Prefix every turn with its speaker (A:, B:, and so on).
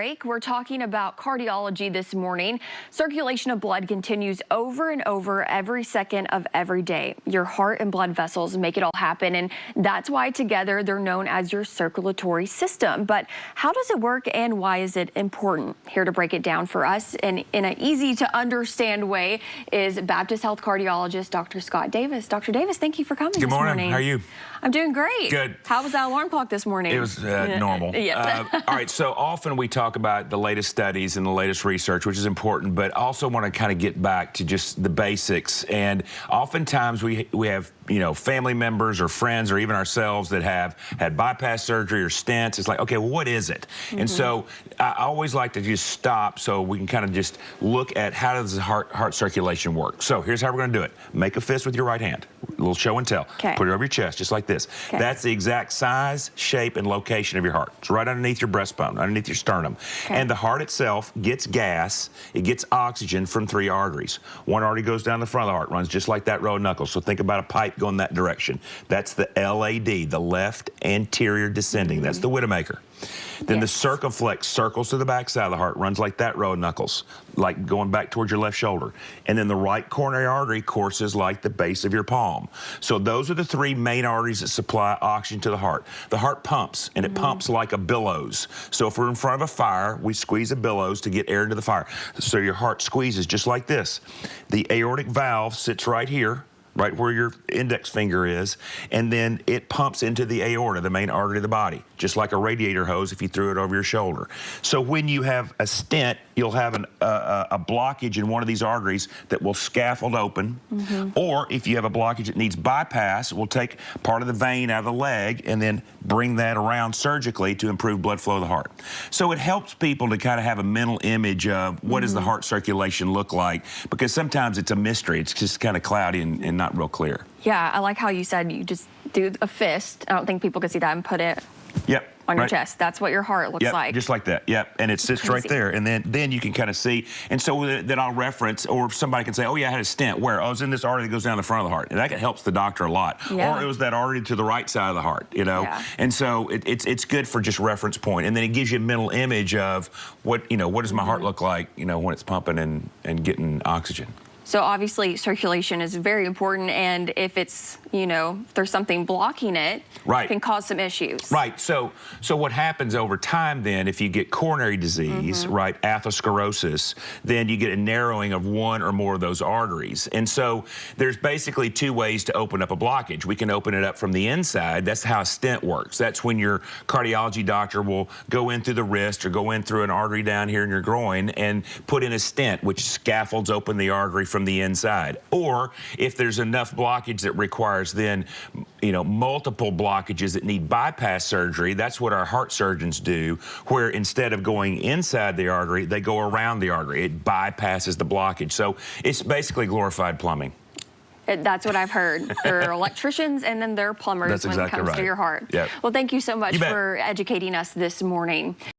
A: break, we're talking about cardiology this morning. Circulation of blood continues over and over every second of every day. Your heart and blood vessels make it all happen, and that's why together they're known as your circulatory system. But how does it work and why is it important? Here to break it down for us and in an easy to understand way is Baptist Health Cardiologist Dr. Scott Davis. Dr. Davis, thank you for coming this morning.
B: Good morning. How are you?
A: I'm doing great.
B: Good.
A: How was that alarm clock this morning?
B: It was normal.
A: Yeah.
B: All right, so often we talk about the latest studies and the latest research, which is important, but also want to kind of get back to just the basics. And oftentimes we have, family members or friends or even ourselves that have had bypass surgery or stents. It's like, okay, well, what is it? And so I always like to just stop so we can kind of just look at how does the heart circulation work. So here's how we're going to do it. Make a fist with your right hand. A little show and tell.
A: Okay.
B: Put it over your chest, just like this. Okay. That's the exact size, shape, and location of your heart. It's right underneath your breastbone, underneath your sternum. Okay. And the heart itself gets gas, it gets oxygen from 3 arteries. One artery goes down the front of the heart, runs just like that row of knuckles. So think about a pipe going that direction. That's the LAD, the left anterior descending. That's the Widowmaker. Then the circumflex circles to the back side of the heart, runs like that row of knuckles, like going back towards your left shoulder. And then the right coronary artery courses like the base of your palm. So those are the 3 main arteries that supply oxygen to the heart. The heart pumps, and it pumps like a billows. So if we're in front of a fire, we squeeze a billows to get air into the fire. So your heart squeezes just like this. The aortic valve sits right here, right where your index finger is, and then it pumps into the aorta, the main artery of the body, just like a radiator hose if you threw it over your shoulder. So when you have a stent, you'll have a blockage in one of these arteries that will scaffold open, or if you have a blockage that needs bypass, we'll take part of the vein out of the leg and then bring that around surgically to improve blood flow to the heart. So it helps people to kind of have a mental image of what does the heart circulation look like, because sometimes it's a mystery. It's just kind of cloudy and not real clear.
A: Yeah, I like how you said you just do a fist. I don't think people could see that and put it on your chest. That's what your heart looks like.
B: Just like that. Yep, and it sits right there. And then you can kind of see. And so then I'll reference, or somebody can say, oh, yeah, I had a stent. Where? Oh, it's in this artery that goes down the front of the heart. And that helps the doctor a lot. Yeah. Or it was that artery to the right side of the heart, Yeah. And so it's good for just reference point. And then it gives you a mental image of what does my heart look like, when it's pumping and getting oxygen.
A: So obviously circulation is very important, and if it's, if there's something blocking it, it can cause some issues.
B: Right. So what happens over time then, if you get coronary disease, atherosclerosis, then you get a narrowing of one or more of those arteries. And so there's basically 2 ways to open up a blockage. We can open it up from the inside. That's how a stent works. That's when your cardiology doctor will go in through the wrist or go in through an artery down here in your groin and put in a stent, which scaffolds open the artery from the inside. Or if there's enough blockage that requires then, multiple blockages that need bypass surgery, that's what our heart surgeons do, where instead of going inside the artery, they go around the artery. It bypasses the blockage. So it's basically glorified plumbing.
A: That's what I've heard. They're electricians and then they're plumbers when it comes to your heart.
B: Yep.
A: Well, thank you so much for educating us this morning.